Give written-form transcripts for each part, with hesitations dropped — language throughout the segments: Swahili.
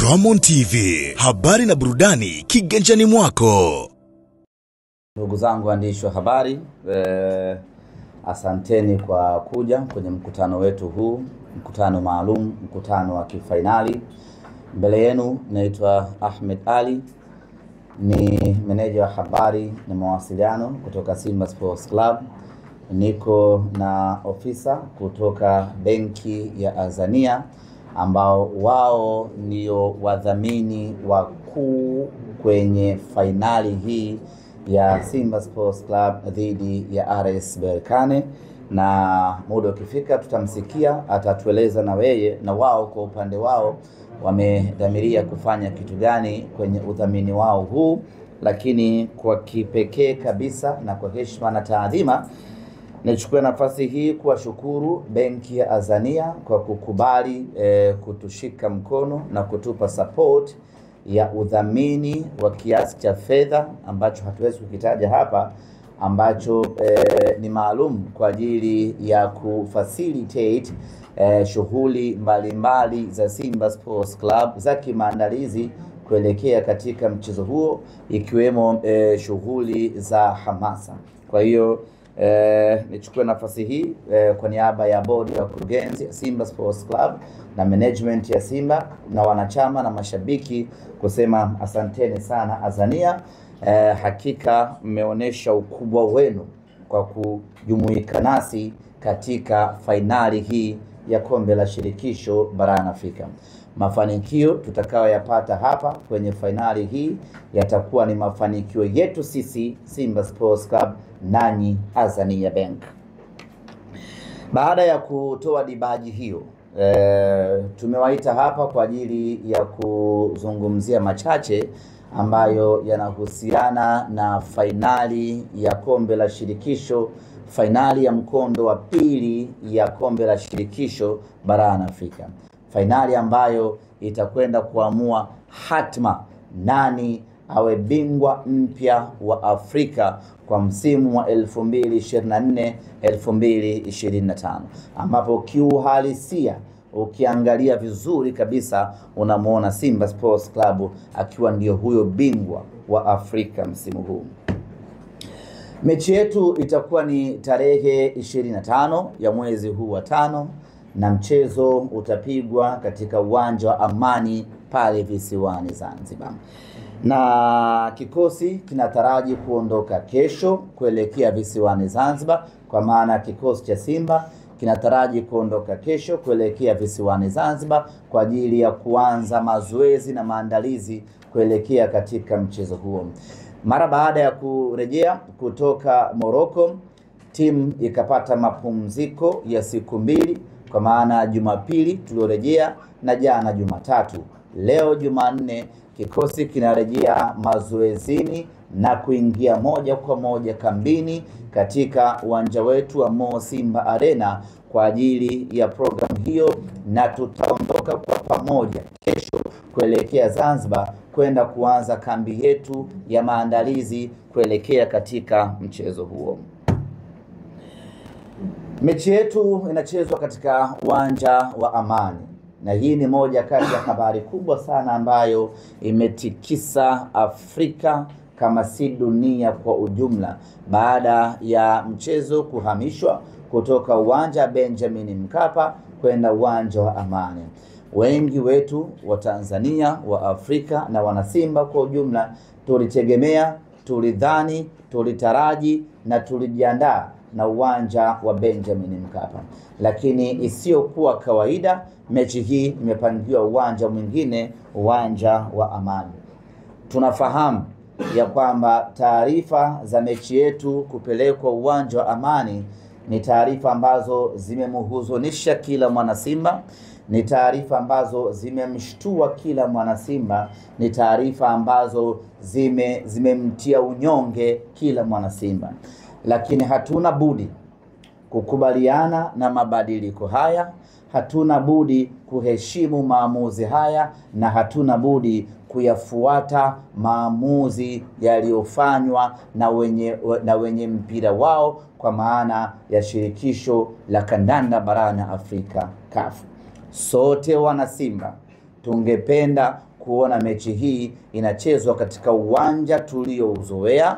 Ramon TV, habari na burudani kiganjani mwako. Ndugu zangu waandishi wa habari, asanteni kwa kuja kwenye mkutano wetu huu, mkutano maalum, mkutano wa kifainali. Mbele yenu naitwa Ahmed Ali, ni meneja wa habari na mawasiliano kutoka Simba Sports Club. Niko na ofisa kutoka benki ya Azania ambao wao ndio wadhamini wakuu kwenye fainali hii ya Simba Sports Club dhidi ya RS Berkane, na muda ukifika tutamsikia atatueleza na wao kwa upande wao wamedhamiria kufanya kitu gani kwenye udhamini wao huu. Lakini kwa kipekee kabisa na kwa heshima na taadhima, nichukue nafasi hii kuwashukuru benki ya Azania kwa kukubali kutushika mkono na kutupa support ya udhamini wa kiasi cha fedha ambacho hatuwezi kukitaja hapa, ambacho ni maalum kwa ajili ya kufacilitate shughuli mbalimbali za Simba Sports Club za kimaandalizi kuelekea katika mchezo huo, ikiwemo shughuli za hamasa. Kwa hiyo nichukue nafasi hii kwa niaba ya bodi ya wakurugenzi ya Simba Sports Club na management ya Simba na wanachama na mashabiki kusema asanteni sana Azania. Hakika mmeonyesha ukubwa wenu kwa kujumuika nasi katika fainali hii ya kombe la shirikisho barani Afrika. Mafanikio tutakayoyapata hapa kwenye fainali hii yatakuwa ni mafanikio yetu sisi Simba Sports Club nanyi Azania Bank. Baada ya kutoa dibaji hiyo, tumewaita hapa kwa ajili ya kuzungumzia machache ambayo yanahusiana na fainali ya kombe la shirikisho, fainali ya mkondo wa pili ya kombe la shirikisho barani Afrika. Fainali ambayo itakwenda kuamua hatma nani awe bingwa mpya wa Afrika kwa msimu wa 2024-2025, ambapo kiuhalisia ukiangalia vizuri kabisa unamuona Simba Sports Club akiwa ndio huyo bingwa wa Afrika msimu huu. Mechi yetu itakuwa ni tarehe 25 ya mwezi huu wa 5 na mchezo utapigwa katika uwanja wa Amani pale visiwani Zanzibar. Na kikosi kinataraji kuondoka kesho kuelekea visiwani Zanzibar, kwa maana kikosi cha Simba kinataraji kuondoka kesho kuelekea visiwani Zanzibar kwa ajili ya kuanza mazoezi na maandalizi kuelekea katika mchezo huo. Mara baada ya kurejea kutoka Morocco, timu ikapata mapumziko ya siku mbili, kwa maana Jumapili tuliorejea na jana Jumatatu. Leo Jumanne kikosi kinarejea mazoezini na kuingia moja kwa moja kambini katika uwanja wetu wa Mo Simba Arena kwa ajili ya programu hiyo, na tutaondoka kwa pamoja kesho kuelekea Zanzibar kwenda kuanza kambi yetu ya maandalizi kuelekea katika mchezo huo. Mechi yetu inachezwa katika uwanja wa Amani, na hii ni moja kati ya habari kubwa sana ambayo imetikisa Afrika kama si dunia kwa ujumla, baada ya mchezo kuhamishwa kutoka uwanja Benjamin Mkapa kwenda uwanja wa Amani. Wengi wetu wa Tanzania, wa Afrika na wanasimba kwa ujumla tulitegemea, tulidhani, tulitaraji na tulijiandaa na uwanja wa Benjamin Mkapa, lakini isiyokuwa kawaida, mechi hii imepangiwa uwanja mwingine, uwanja wa Amani. Tunafahamu ya kwamba taarifa za mechi yetu kupelekwa uwanja wa Amani ni taarifa ambazo zimemhuzunisha kila mwana Simba, ni taarifa ambazo zimemshtua kila mwana Simba, ni taarifa ambazo zimemtia unyonge kila mwana Simba. Lakini hatuna budi kukubaliana na mabadiliko haya, hatuna budi kuheshimu maamuzi haya, na hatuna budi kuyafuata maamuzi yaliyofanywa na wenye mpira wao, kwa maana ya shirikisho la kandanda barani Afrika CAF. sote wana Simba tungependa kuona mechi hii inachezwa katika uwanja tuliouzoea,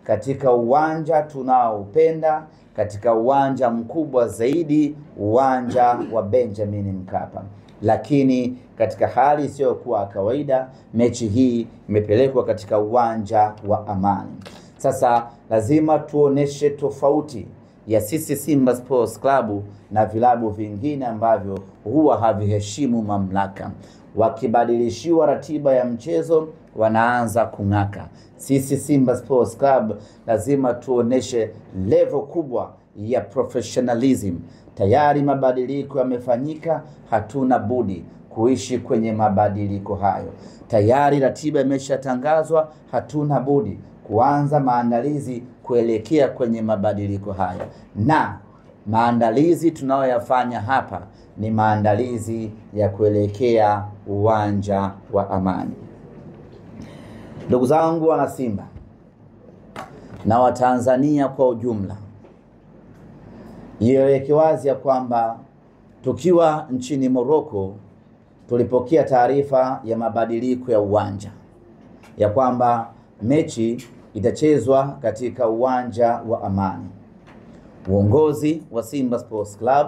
katika uwanja tunaoupenda, katika uwanja mkubwa zaidi, uwanja wa Benjamin Mkapa. Lakini katika hali isiyokuwa kawaida, mechi hii imepelekwa katika uwanja wa Amani. Sasa lazima tuoneshe tofauti ya sisi Simba Sports Club na vilabu vingine ambavyo huwa haviheshimu mamlaka. Wakibadilishiwa ratiba ya mchezo wanaanza kung'aka. Sisi Simba Sports Club lazima tuoneshe level kubwa ya professionalism. Tayari mabadiliko yamefanyika, hatuna budi kuishi kwenye mabadiliko hayo. Tayari ratiba imeshatangazwa, hatuna budi kuanza maandalizi kuelekea kwenye mabadiliko haya. Na maandalizi tunayoyafanya hapa ni maandalizi ya kuelekea uwanja wa Amani. Ndugu zangu wana Simba na Watanzania kwa ujumla, ieleweke wazi ya kwamba tukiwa nchini Morocco tulipokea taarifa ya mabadiliko ya uwanja, ya kwamba mechi itachezwa katika uwanja wa Amani. Uongozi wa Simba Sports Club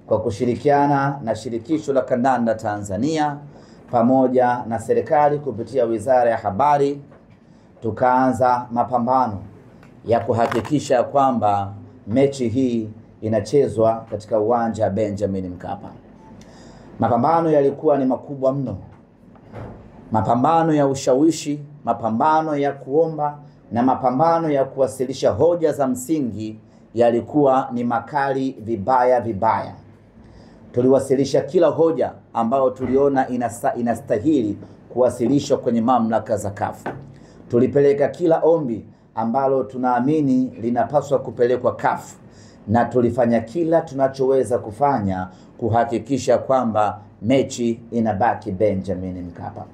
kwa kushirikiana na shirikisho la kandanda Tanzania pamoja na serikali kupitia Wizara ya Habari, tukaanza mapambano ya kuhakikisha kwamba mechi hii inachezwa katika uwanja wa Benjamin Mkapa. Mapambano yalikuwa ni makubwa mno. Mapambano ya ushawishi, mapambano ya kuomba na mapambano ya kuwasilisha hoja za msingi yalikuwa ni makali vibaya. Tuliwasilisha kila hoja ambayo tuliona inastahili kuwasilishwa kwenye mamlaka za CAF. Tulipeleka kila ombi ambalo tunaamini linapaswa kupelekwa CAF, na tulifanya kila tunachoweza kufanya kuhakikisha kwamba mechi inabaki Benjamin Mkapa.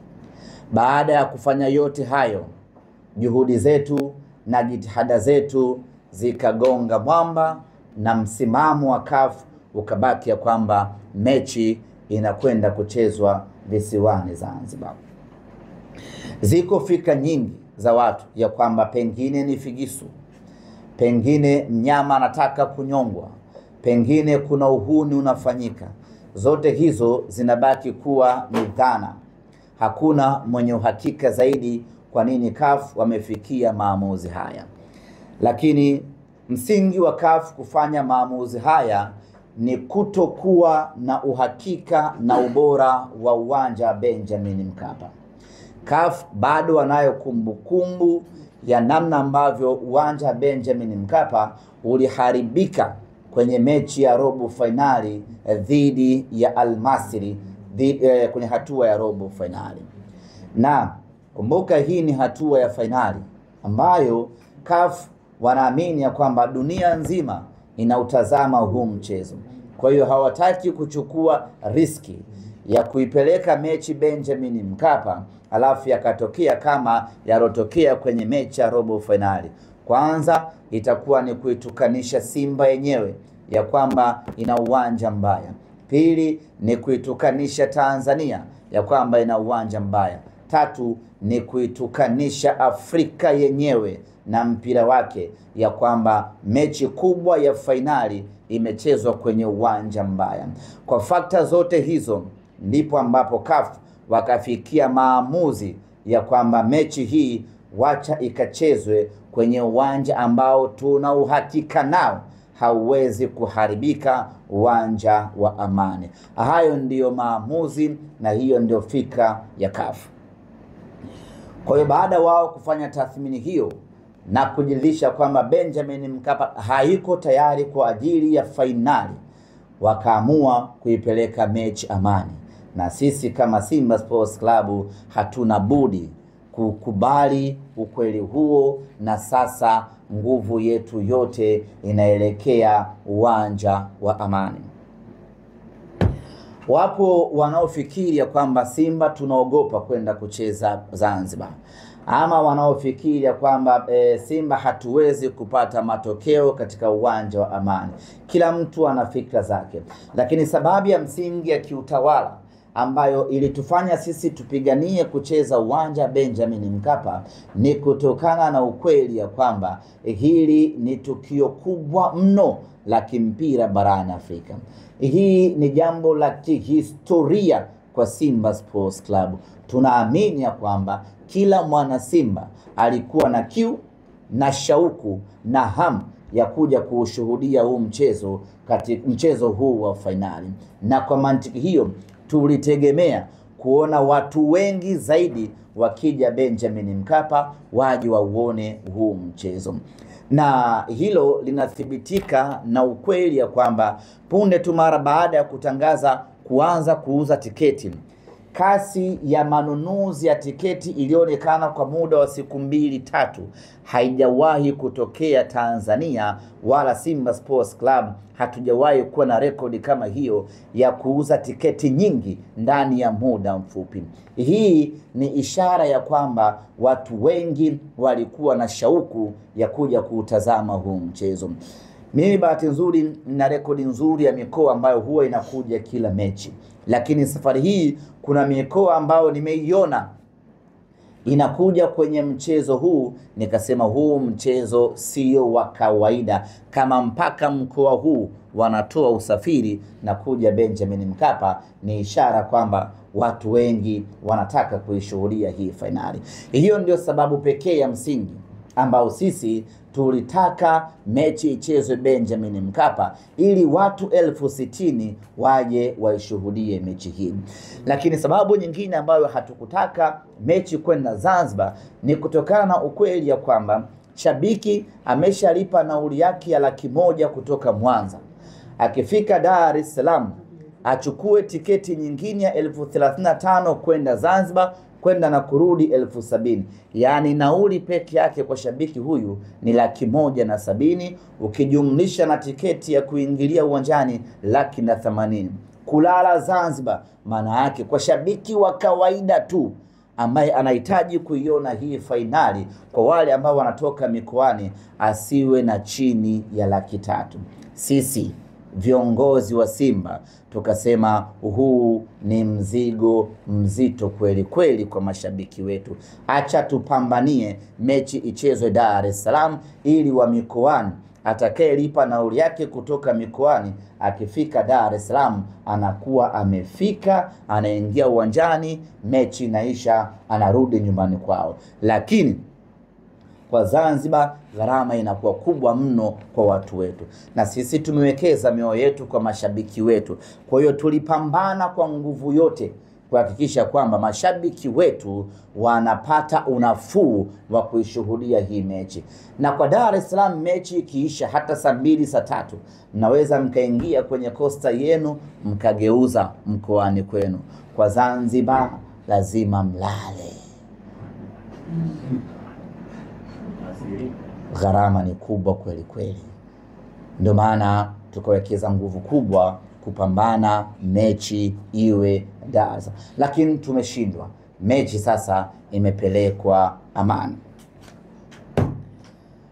Baada ya kufanya yote hayo, juhudi zetu na jitihada zetu zikagonga mwamba na msimamo wa CAF ukabaki ya kwamba mechi inakwenda kuchezwa visiwani Zanzibar. Ziko fika nyingi za watu ya kwamba pengine ni figisu, pengine mnyama anataka kunyongwa, pengine kuna uhuni unafanyika. Zote hizo zinabaki kuwa ni dhana. Hakuna mwenye uhakika zaidi kwa nini CAF wamefikia maamuzi haya. Lakini msingi wa CAF kufanya maamuzi haya ni kutokuwa na uhakika na ubora wa uwanja Benjamin Mkapa. CAF bado wanayo kumbukumbu ya namna ambavyo uwanja Benjamin Mkapa uliharibika kwenye mechi ya robo finali dhidi ya Al Masry kwenye hatua ya robo finali. Na kumbuka, hii ni hatua ya finali ambayo CAF wanaamini ya kwamba dunia nzima inautazama huu mchezo. Kwa hiyo hawataki kuchukua riski ya kuipeleka mechi Benjamin Mkapa alafu yakatokea kama yarotokea kwenye mechi ya robo finali. Kwanza itakuwa ni kuitukanisha Simba yenyewe ya kwamba ina uwanja mbaya. Pili ni kuitukanisha Tanzania ya kwamba ina uwanja mbaya. Tatu ni kuitukanisha Afrika yenyewe na mpira wake ya kwamba mechi kubwa ya finali imechezwa kwenye uwanja mbaya. Kwa fakta zote hizo ndipo ambapo CAF wakafikia maamuzi ya kwamba mechi hii wacha ikachezwe kwenye uwanja ambao tuna uhakika nao hauwezi kuharibika, uwanja wa Amani. Hayo ndiyo maamuzi na hiyo ndio fikra ya CAF. Kwa hiyo baada wao kufanya tathmini hiyo na kujiridhisha kwamba Benjamin Mkapa haiko tayari kwa ajili ya fainali, wakaamua kuipeleka mechi Amani. Na sisi kama Simba Sports Club hatuna budi kukubali ukweli huo, na sasa nguvu yetu yote inaelekea uwanja wa Amani. Wapo wanaofikiri ya kwamba Simba tunaogopa kwenda kucheza Zanzibar. ama wanaofikiria kwamba Simba hatuwezi kupata matokeo katika uwanja wa Amani. Kila mtu ana fikra zake, lakini sababu ya msingi ya kiutawala ambayo ilitufanya sisi tupiganie kucheza uwanja Benjamin Mkapa ni kutokana na ukweli ya kwamba hili ni tukio kubwa mno la kimpira barani Afrika. Hii ni jambo la kihistoria kwa Simba Sports Club. Tunaamini ya kwamba kila mwana Simba alikuwa na kiu na shauku na hamu ya kuja kushuhudia huu mchezo katika mchezo huu wa fainali, na kwa mantiki hiyo tulitegemea kuona watu wengi zaidi wakija Benjamin Mkapa waje wauone huu mchezo, na hilo linathibitika na ukweli ya kwamba punde tu mara baada ya kutangaza kuanza kuuza tiketi, kasi ya manunuzi ya tiketi ilionekana kwa muda wa siku 2-3 haijawahi kutokea Tanzania, wala Simba Sports Club hatujawahi kuwa na rekodi kama hiyo ya kuuza tiketi nyingi ndani ya muda mfupi. Hii ni ishara ya kwamba watu wengi walikuwa na shauku ya kuja kuutazama huu mchezo. Mimi bahati nzuri na rekodi nzuri ya mikoa ambayo huwa inakuja kila mechi, lakini safari hii kuna mikoa ambayo nimeiona inakuja kwenye mchezo huu, nikasema huu mchezo sio wa kawaida. Kama mpaka mkoa huu wanatoa usafiri na kuja Benjamin Mkapa, ni ishara kwamba watu wengi wanataka kuishuhudia hii fainali. Hiyo ndio sababu pekee ya msingi ambao sisi tulitaka mechi ichezwe Benjamin Mkapa ili watu 60,000 waje waishuhudie mechi hii. Lakini sababu nyingine ambayo hatukutaka mechi kwenda Zanzibar ni kutokana na ukweli ya kwamba shabiki ameshalipa nauli yake ya 100,000 kutoka Mwanza, akifika Dar es Salaam achukue tiketi nyingine ya 35,000 kwenda Zanzibar, kwenda na kurudi 70,000. Yani nauli peke yake kwa shabiki huyu ni 170,000, ukijumlisha na tiketi ya kuingilia uwanjani 180,000. Kulala Zanzibar maana yake kwa shabiki wa kawaida tu ambaye anahitaji kuiona hii fainali, kwa wale ambao wanatoka mikoani, asiwe na chini ya 300,000. Sisi viongozi wa Simba tukasema huu ni mzigo mzito kweli kweli kwa mashabiki wetu. Acha tupambanie mechi ichezwe Dar es Salaam, ili wa mikoani atakayelipa nauli yake kutoka mikoani akifika Dar es Salaam anakuwa amefika, anaingia uwanjani, mechi inaisha, anarudi nyumbani kwao. Lakini kwa Zanzibar gharama inakuwa kubwa mno kwa watu wetu, na sisi tumewekeza mioyo yetu kwa mashabiki wetu. Kwa hiyo tulipambana kwa nguvu yote kuhakikisha kwamba mashabiki wetu wanapata unafuu wa kuishuhudia hii mechi. Na kwa Dar es Salaam mechi ikiisha hata saa 2 saa 3, mnaweza mkaingia kwenye kosta yenu mkageuza mkoani kwenu. Kwa Zanzibar lazima mlale. Gharama ni kubwa kweli kweli. Ndio maana tukawekeza nguvu kubwa kupambana mechi iwe Dar. Lakini tumeshindwa. Mechi sasa imepelekwa Amani.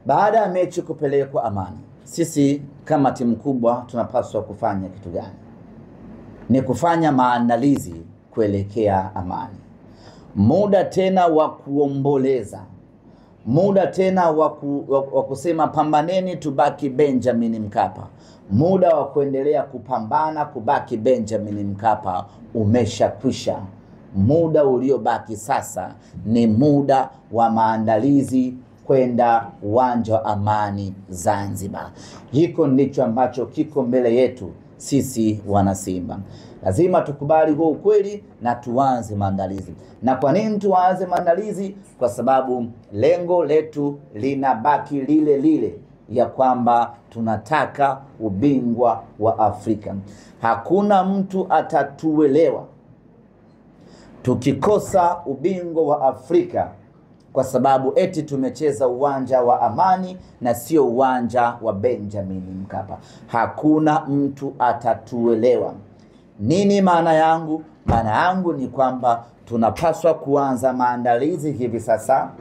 Baada ya mechi kupelekwa Amani, sisi kama timu kubwa tunapaswa kufanya kitu gani? Ni kufanya maandalizi kuelekea Amani. Muda tena wa kuomboleza, muda tena wa kusema pambaneni tubaki Benjamin Mkapa, muda wa kuendelea kupambana kubaki Benjamin Mkapa umeshakwisha. Muda uliobaki sasa ni muda wa maandalizi kwenda uwanja wa Amani Zanzibar. Hiko ndicho ambacho kiko mbele yetu sisi wana Simba. Lazima tukubali huo ukweli na tuanze maandalizi. Na kwa nini tuanze maandalizi? Kwa sababu lengo letu linabaki lile lile, ya kwamba tunataka ubingwa wa Afrika. Hakuna mtu atatuelewa tukikosa ubingwa wa Afrika kwa sababu eti tumecheza uwanja wa Amani na sio uwanja wa Benjamin Mkapa. Hakuna mtu atatuelewa. Nini maana yangu? Maana yangu ni kwamba tunapaswa kuanza maandalizi hivi sasa,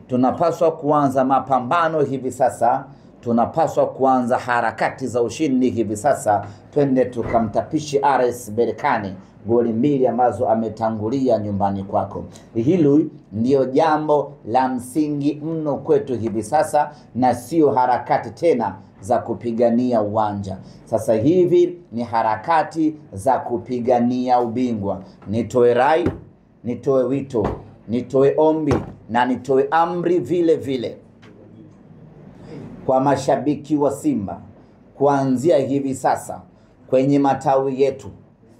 tunapaswa kuanza mapambano hivi sasa, tunapaswa kuanza harakati za ushindi hivi sasa. Twende tukamtapishi RS Berkane goli 2 ambazo ametangulia nyumbani kwako. Hilo ndio jambo la msingi mno kwetu hivi sasa, na sio harakati tena za kupigania uwanja. Sasa hivi ni harakati za kupigania ubingwa. Nitoe rai, nitoe wito, nitoe ombi na nitoe amri vile vile kwa mashabiki wa Simba, kuanzia hivi sasa kwenye matawi yetu,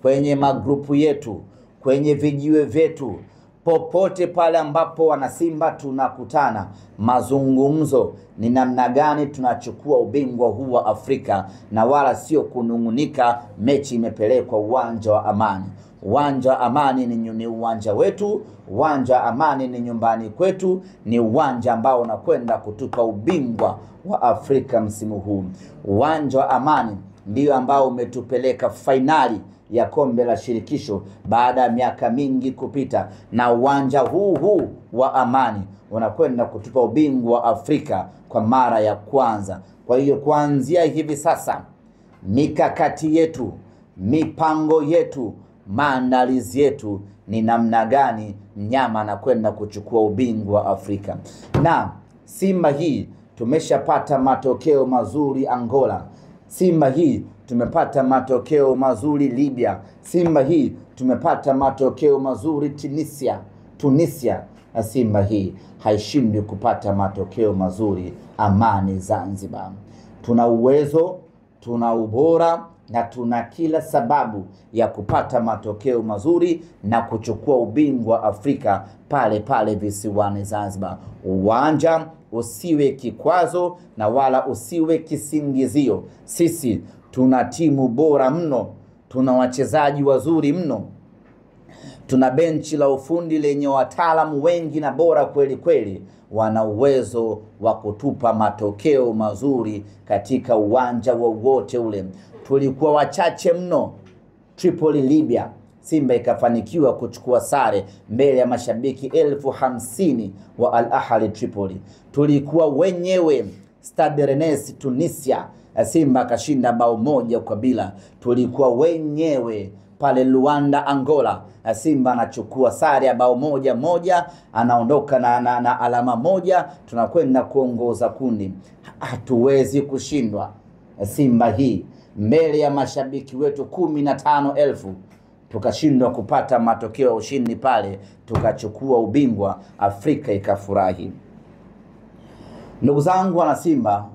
kwenye magrupu yetu, kwenye vijiwe vyetu, popote pale ambapo wana Simba tunakutana, mazungumzo ni namna gani tunachukua ubingwa huu wa Afrika, na wala sio kunungunika mechi imepelekwa uwanja wa Amani. Uwanja wa Amani ni uwanja wetu, uwanja wa Amani ni nyumbani kwetu, ni uwanja ambao unakwenda kutupa ubingwa wa Afrika msimu huu. Uwanja wa Amani ndio ambao umetupeleka fainali ya kombe la shirikisho baada ya miaka mingi kupita, na uwanja huu wa Amani unakwenda kutupa ubingwa wa Afrika kwa mara ya kwanza. Kwa hiyo kuanzia hivi sasa, mikakati yetu, mipango yetu, maandalizi yetu ni namna gani mnyama anakwenda kuchukua ubingwa wa Afrika. Na Simba hii tumeshapata matokeo mazuri Angola. Simba hii tumepata matokeo mazuri Libya. Simba hii tumepata matokeo mazuri Tunisia. Na Simba hii haishindi kupata matokeo mazuri Amani Zanzibar. Tuna uwezo, tuna ubora na tuna kila sababu ya kupata matokeo mazuri na kuchukua ubingwa Afrika pale pale visiwani Zanzibar. Uwanja usiwe kikwazo na wala usiwe kisingizio. Sisi tuna timu bora mno, tuna wachezaji wazuri mno, tuna benchi la ufundi lenye wataalamu wengi na bora kweli kweli. Wana uwezo wa kutupa matokeo mazuri katika uwanja wowote ule. Tulikuwa wachache mno Tripoli Libya, Simba ikafanikiwa kuchukua sare mbele ya mashabiki 50,000 wa Al Ahly Tripoli. Tulikuwa wenyewe Stade Rennes Tunisia, Simba kashinda bao 1-0. Tulikuwa wenyewe pale Luanda Angola, Simba anachukua sare ya bao 1-1, anaondoka na alama 1, tunakwenda kuongoza kundi. Hatuwezi kushindwa Simba hii mbele ya mashabiki wetu 15,000. Tukashindwa kupata matokeo ya ushindi pale, tukachukua ubingwa, Afrika ikafurahi. Ndugu zangu wana Simba,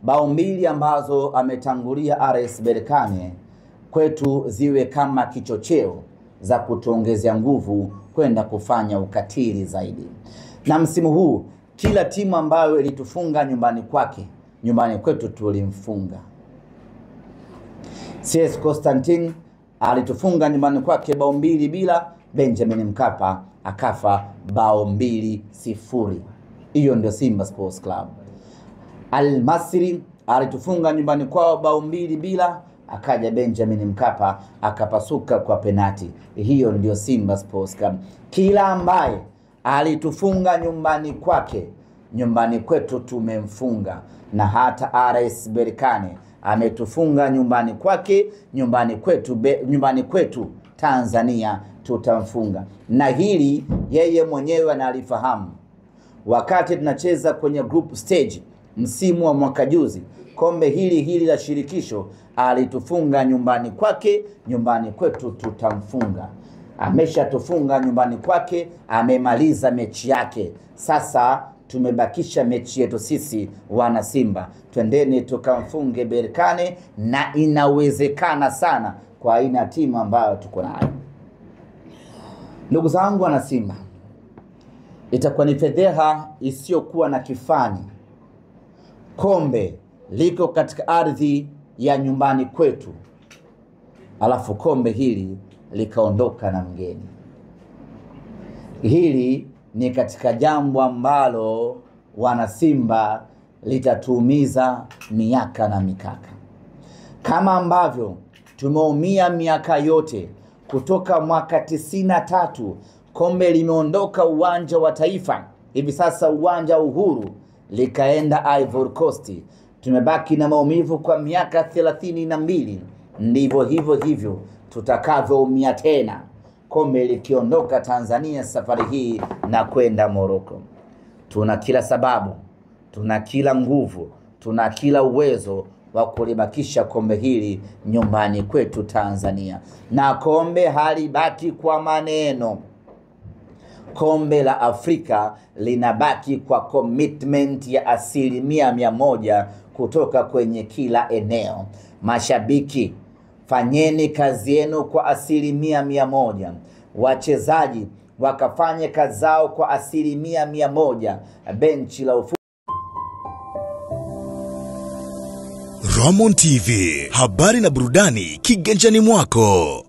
bao 2 ambazo ametangulia RS Berkane kwetu ziwe kama kichocheo za kutuongezea nguvu kwenda kufanya ukatili zaidi. Na msimu huu kila timu ambayo ilitufunga nyumbani kwake, nyumbani kwetu tulimfunga. CS Constantine alitufunga nyumbani kwake bao 2-0, Benjamin Mkapa akafa bao 2-0. Hiyo ndio Simba Sports Club. Al Masry alitufunga nyumbani kwao bao 2-0, akaja Benjamin Mkapa akapasuka kwa penati. Hiyo ndio Simba Sports Club. Kila ambaye alitufunga nyumbani kwake, nyumbani kwetu tumemfunga. Na hata RS Berkane ametufunga nyumbani kwake, nyumbani kwetu Tanzania tutamfunga. Na hili yeye mwenyewe analifahamu. Wakati tunacheza kwenye group stage msimu wa mwaka juzi, kombe hili la shirikisho, alitufunga nyumbani kwake, nyumbani kwetu tutamfunga. Ameshatufunga nyumbani kwake, amemaliza mechi yake. Sasa tumebakisha mechi yetu sisi wana Simba. Twendeni tukamfunge Berkane, na inawezekana sana kwa aina timu ambayo tuko nayo. Ndugu zangu wana Simba, itakuwa ni fedheha isiyokuwa na kifani. Kombe liko katika ardhi ya nyumbani kwetu, alafu kombe hili likaondoka na mgeni. Hili ni katika jambo ambalo wana Simba litatuumiza miaka na mikaka. Kama ambavyo tumeumia miaka yote kutoka mwaka 93 kombe limeondoka uwanja wa Taifa, hivi sasa uwanja Uhuru, likaenda Ivory Coast. Tumebaki na maumivu kwa miaka 32. Ndivyo hivyo tutakavyoumia tena kombe likiondoka Tanzania safari hii na kwenda Morocco. Tuna kila sababu, tuna kila nguvu, tuna kila uwezo wa kulibakisha kombe hili nyumbani kwetu Tanzania. Na kombe halibaki kwa maneno. Kombe la Afrika linabaki kwa commitment ya 100% kutoka kwenye kila eneo. Mashabiki, fanyeni kazi yenu kwa 100%. Wachezaji wakafanye kazi zao kwa 100%. Benchi la Ramon TV, habari na burudani kiganjani mwako.